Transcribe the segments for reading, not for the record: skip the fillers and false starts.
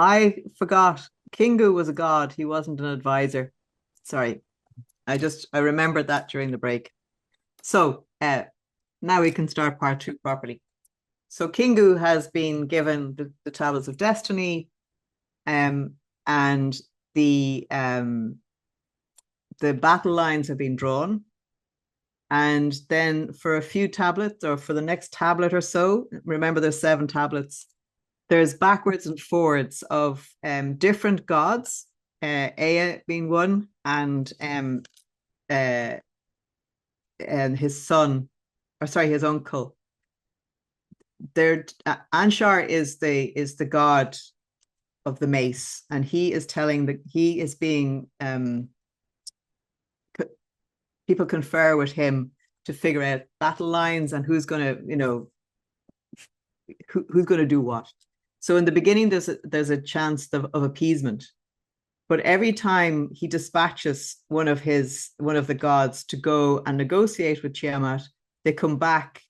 I forgot. Kingu was a god. He wasn't an advisor. Sorry. I remembered that during the break. So now we can start part two properly. So Kingu has been given the tablets of destiny, and the battle lines have been drawn. And then for a few tablets, or for the next tablet or so, remember there's 7 tablets. There's backwards and forwards of different gods, Ea being one, uh, and his son, or sorry, his uncle. There, Anshar is the god of the mace, and he is telling that he is being people confer with him to figure out battle lines and who's going to, who's going to do what. So in the beginning, there's a chance of appeasement, but every time he dispatches one of the gods to go and negotiate with Tiamat, they come back,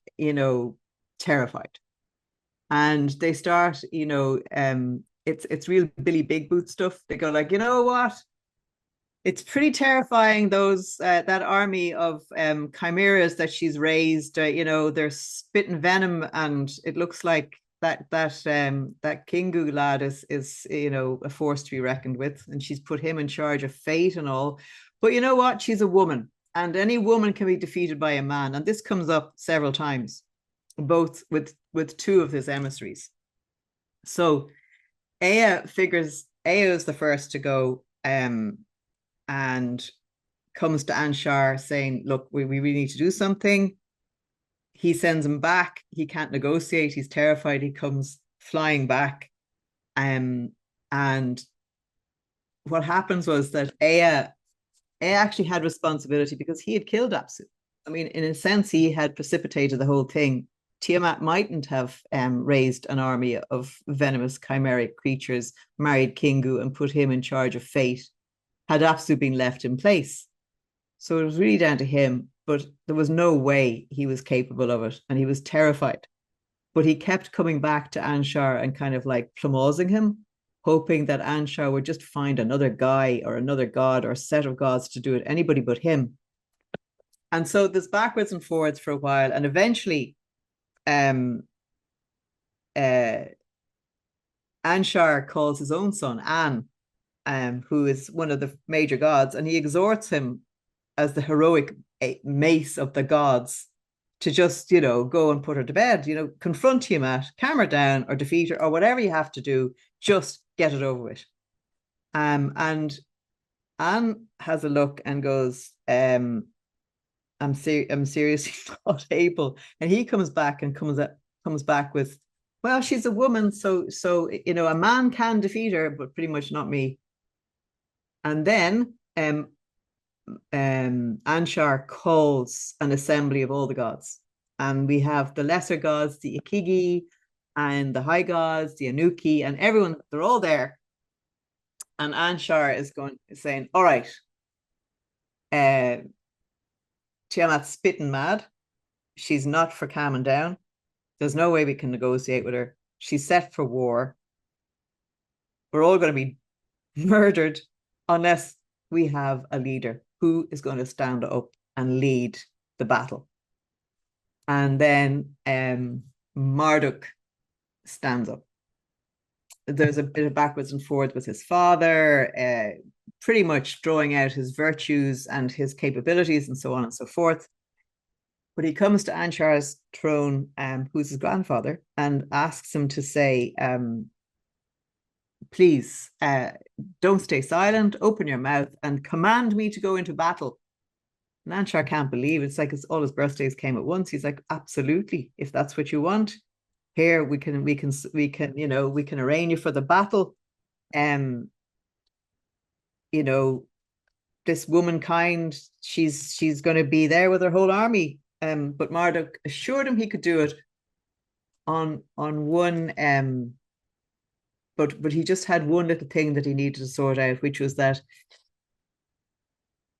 terrified, and they start, it's real Billy Big Boot stuff. They go like, you know what? It's pretty terrifying, those that army of chimeras that she's raised. They're spitting venom, and it looks like that Kingu lad is a force to be reckoned with, and she's put him in charge of fate and all. But you know what? She's a woman, and any woman can be defeated by a man, and this comes up several times, both with 2 of his emissaries. So Ea is the first to go. And comes to Anshar saying, look, we really need to do something. He sends him back. He can't negotiate. He's terrified. He comes flying back. And what happens was that Ea actually had responsibility because he had killed Apsu. I mean, in a sense, he had precipitated the whole thing. Tiamat mightn't have raised an army of venomous chimeric creatures, married Kingu, and put him in charge of fate had Apsu been left in place. So it was really down to him, but there was no way he was capable of it, and he was terrified. But he kept coming back to Anshar and kind of like plumosing him, hoping that Anshar would just find another guy or another god or set of gods to do it, anybody but him. And so there's backwards and forwards for a while, and eventually Anshar calls his own son, An, who is one of the major gods, and he exhorts him as the heroic mace of the gods to just, go and put her to bed, confront Tiamat, calm her down, or defeat her, or whatever you have to do, just get it over with. And Anne has a look and goes, I'm seriously not able. And he comes back with, well, she's a woman, so a man can defeat her, but pretty much not me. And then Anshar calls an assembly of all the gods. And we have the lesser gods, the Ikigi, and the high gods, the Anuki, and everyone, they're all there. And Anshar is saying, all right, Tiamat's spitting mad. She's not for calming down. There's no way we can negotiate with her. She's set for war. We're all going to be murdered unless we have a leader who is going to stand up and lead the battle. And then Marduk stands up. There's a bit of backwards and forwards with his father, pretty much drawing out his virtues and his capabilities and so on and so forth. But he comes to Anshar's throne, who's his grandfather, and asks him to say, please, don't stay silent, open your mouth and command me to go into battle. And Anshar can't believe it. It's like all his birthdays came at once. He's like, absolutely, if that's what you want. Here we can arraign you for the battle. This womankind, she's going to be there with her whole army. But Marduk assured him he could do it on one but he just had one little thing that he needed to sort out, which was that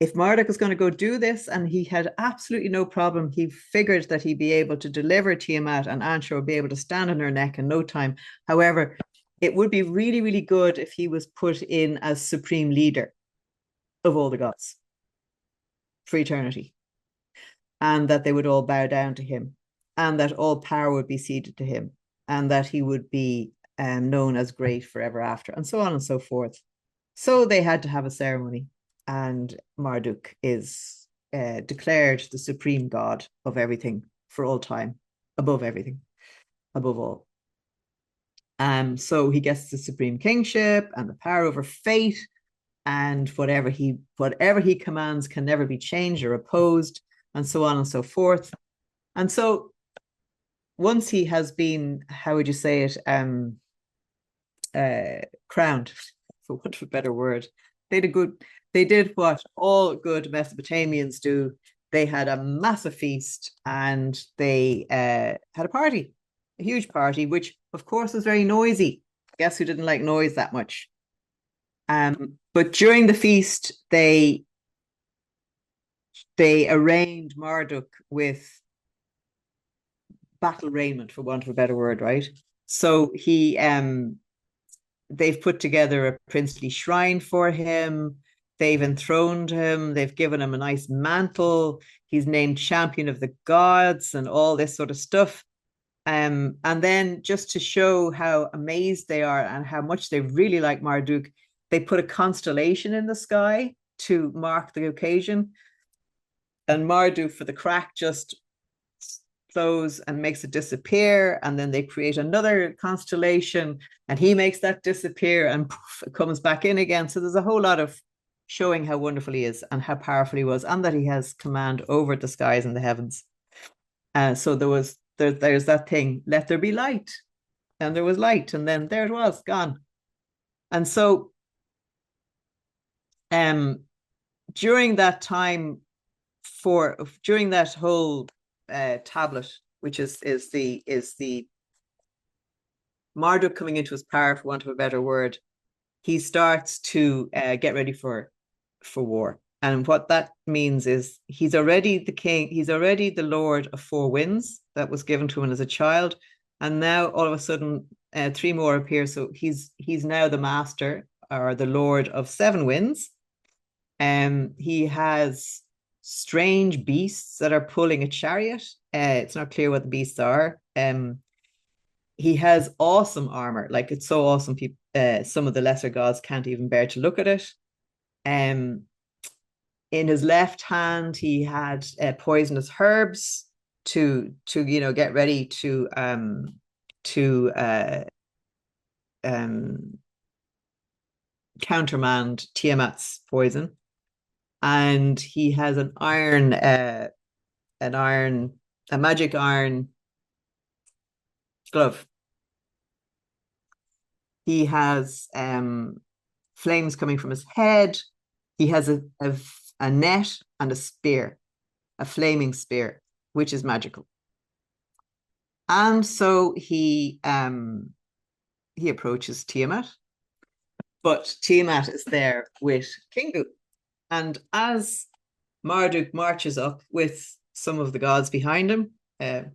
if Marduk was going to go do this, and he had absolutely no problem, he figured that he'd be able to deliver Tiamat, and Anshar would be able to stand on her neck in no time. However, it would be really, really good if he was put in as supreme leader of all the gods for eternity, and that they would all bow down to him, and that all power would be ceded to him, and that he would be known as great forever after, and so on and so forth. So they had to have a ceremony, and Marduk is declared the supreme god of everything for all time, above everything, above all. So he gets the supreme kingship and the power over fate, and whatever he commands can never be changed or opposed, and so on and so forth. And so once he has been, how would you say it, crowned, for want of a better word, they did what all good Mesopotamians do. They had a massive feast, and they had a party, a huge party, which of course was very noisy. Guess who didn't like noise that much? But during the feast, they arraigned Marduk with battle raiment, for want of a better word, right? So they've put together a princely shrine for him. They've enthroned him. They've given him a nice mantle. He's named champion of the gods and all this sort of stuff. And then just to show how amazed they are and how much they really like Marduk, they put a constellation in the sky to mark the occasion. And Marduk, for the crack, just flows and makes it disappear. And then they create another constellation and he makes that disappear, and poof, it comes back in again. So there's a whole lot of showing how wonderful he is and how powerful he was, and that he has command over the skies and the heavens. So there's that thing, let there be light, and there was light, and then there it was, gone. And so during that time, during that whole tablet, which is the Marduk coming into his power, for want of a better word, he starts to get ready for war. And what that means is he's already the king, he's already the lord of four winds that was given to him as a child. And now all of a sudden, three more appear. So he's now the master, or the lord of seven winds. He has strange beasts that are pulling a chariot. It's not clear what the beasts are. He has awesome armor, like it's so awesome. People, some of the lesser gods can't even bear to look at it. In his left hand, he had poisonous herbs to get ready to countermand Tiamat's poison. And he has a magic iron glove. He has flames coming from his head. He has a net and a spear, a flaming spear, which is magical. And so he approaches Tiamat, but Tiamat is there with Kingu. And as Marduk marches up with some of the gods behind him,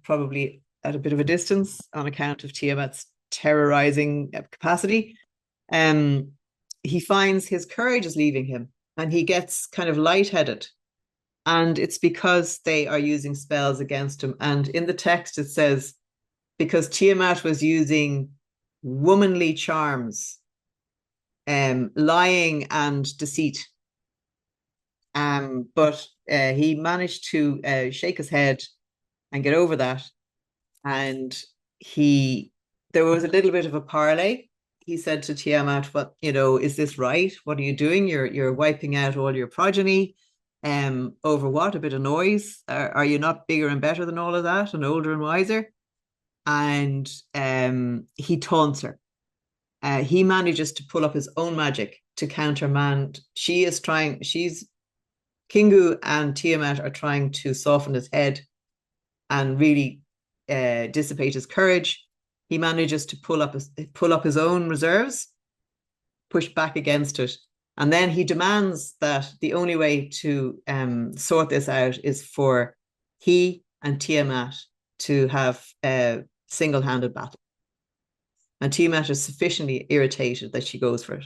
probably at a bit of a distance on account of Tiamat's terrorizing capacity, he finds his courage is leaving him, and he gets kind of lightheaded. And it's because they are using spells against him. And in the text, it says, because Tiamat was using womanly charms, lying and deceit. But he managed to shake his head and get over that. And there was a little bit of a parley. He said to Tiamat, "What, is this right? What are you doing? You're wiping out all your progeny. Over what? A bit of noise? Are you not bigger and better than all of that, and older and wiser?" And he taunts her. He manages to pull up his own magic to countermand. Kingu and Tiamat are trying to soften his head and really dissipate his courage. He manages to pull up his own reserves, push back against it, and then he demands that the only way to sort this out is for he and Tiamat to have a single-handed battle. And Tiamat is sufficiently irritated that she goes for it.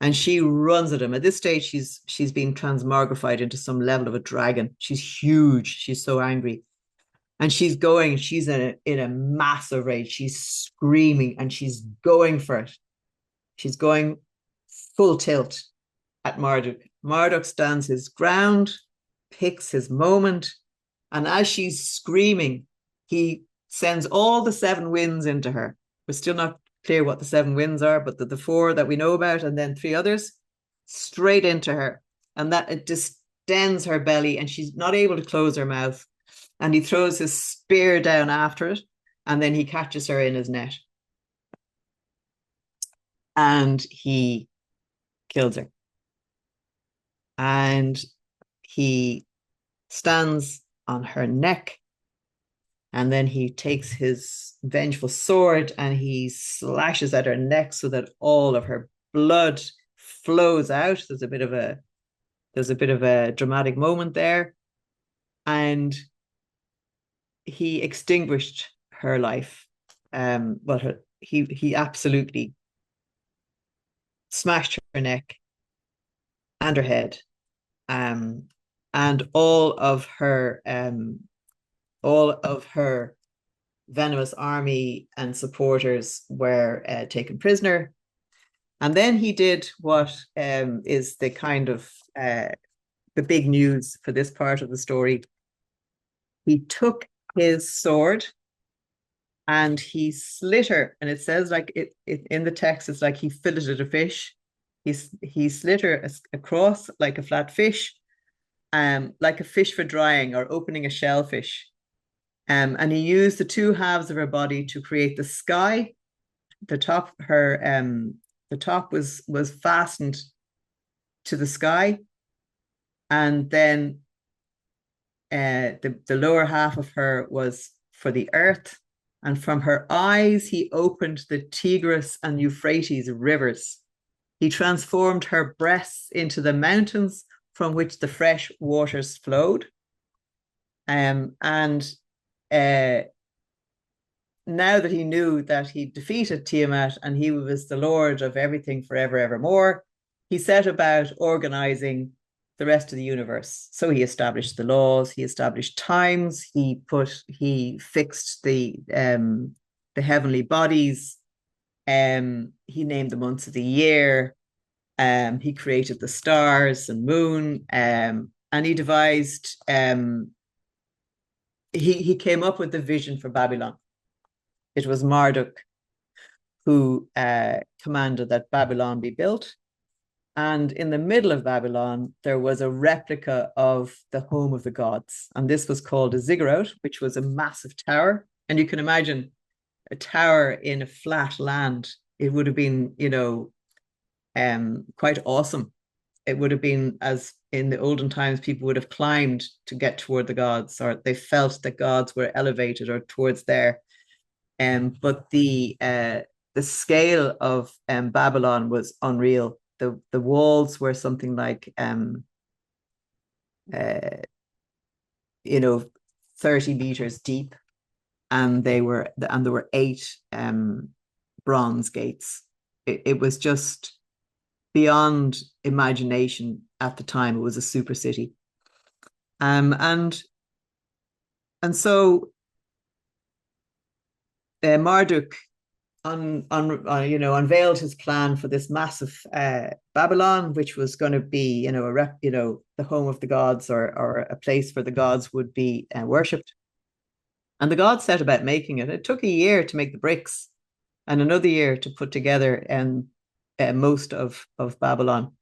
And she runs at him. At this stage, she's been transmogrified into some level of a dragon. She's huge. She's so angry. And she's in a massive rage. She's screaming and she's going for it. She's going full tilt at Marduk. Marduk stands his ground, picks his moment, and as she's screaming, he sends all the seven winds into her. We're still not clear what the seven winds are, but the four that we know about, and then three others, straight into her. And that it distends her belly, and she's not able to close her mouth. And he throws his spear down after it, and then he catches her in his net. And he kills her. And he stands on her neck, and then he takes his vengeful sword and he slashes at her neck so that all of her blood flows out. There's a bit of a dramatic moment there, and he extinguished her life. He absolutely smashed her neck and her head, and all of her venomous army and supporters were taken prisoner. And then he did what is the kind of the big news for this part of the story. He took his sword and he slit her, and it says like it in the text, it's like he filleted a fish. He slit her across like a flat fish, like a fish for drying or opening a shellfish. And he used the two halves of her body to create the sky. The top was fastened to the sky, and then the lower half of her was for the earth. And from her eyes, he opened the Tigris and Euphrates rivers. He transformed her breasts into the mountains from which the fresh waters flowed. And now that he knew that he defeated Tiamat and he was the Lord of everything forever, evermore, he set about organizing the rest of the universe. So he established the laws, he established times, he fixed the heavenly bodies, he named the months of the year, he created the stars and moon, and he devised he came up with the vision for Babylon. It was Marduk who commanded that Babylon be built. And in the middle of Babylon, there was a replica of the home of the gods. And this was called a ziggurat, which was a massive tower. And you can imagine a tower in a flat land. It would have been, quite awesome. It would have been, as in the olden times, people would have climbed to get toward the gods, or they felt that gods were elevated or towards there. But the scale of Babylon was unreal. The walls were something like 30 meters deep, and there were 8 bronze gates. It was just beyond imagination at the time. It was a super city, and so Marduk unveiled his plan for this massive Babylon, which was going to be, the home of the gods, or a place where the gods would be worshipped. And the gods set about making it. It took a year to make the bricks, and another year to put together most of Babylon.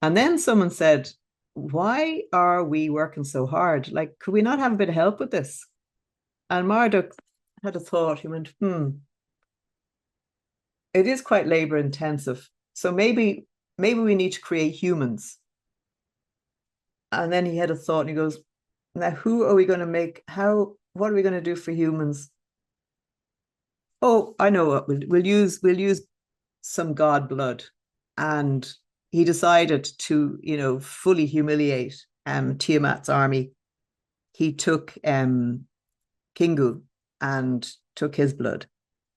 And then someone said, "Why are we working so hard? Like, could we not have a bit of help with this?" And Marduk had a thought. He went, it is quite labor intensive. So maybe we need to create humans. And then he had a thought and he goes, now who are we going to make? What are we going to do for humans? Oh, I know what we'll use some god blood. And he decided to, fully humiliate Tiamat's army. He took Kingu and took his blood.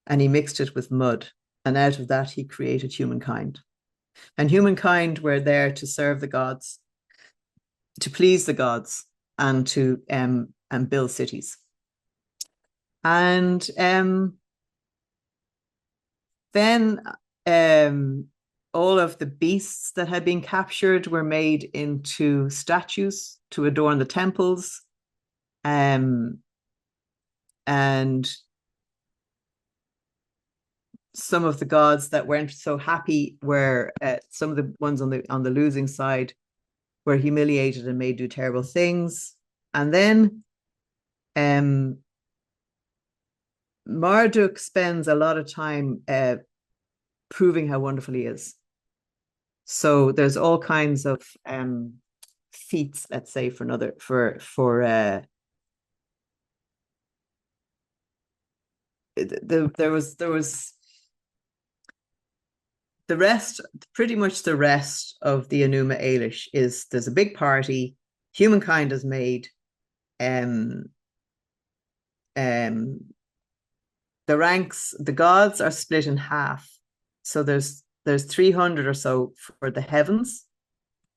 and he mixed it with mud. And out of that, he created humankind. And humankind were there to serve the gods, to please the gods, and to and build cities. And then all of the beasts that had been captured were made into statues to adorn the temples. And some of the gods that weren't so happy were some of the ones on the losing side were humiliated and made do terrible things. And then Marduk spends a lot of time proving how wonderful he is. So there's all kinds of feats, let's say, there was the rest, pretty much the rest of the Enuma Elish is there's a big party, humankind is made, the ranks, the gods are split in half. So there's 300 or so for the heavens,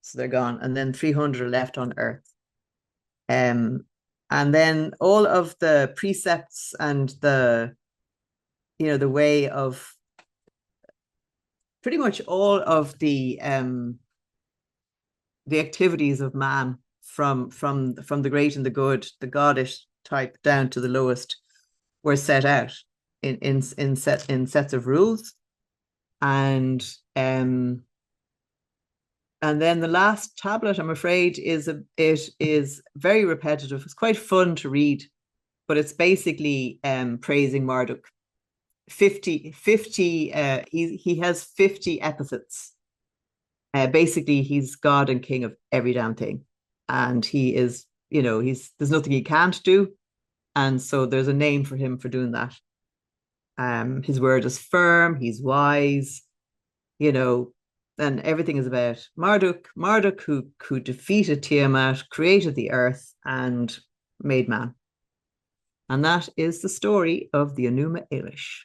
so they're gone, and then 300 are left on earth. And then all of the precepts and the way of pretty much all of the activities of man from the great and the good, the godish type down to the lowest, were set out in sets of rules. And then the last tablet, I'm afraid, it is very repetitive. It's quite fun to read, but it's basically praising Marduk. 50 he has 50 epithets. Basically, he's God and king of every damn thing, and he is, there's nothing he can't do, and so there's a name for him for doing that. His word is firm, he's wise, and everything is about Marduk who defeated Tiamat, created the earth, and made man. And that is the story of the Enuma Elish.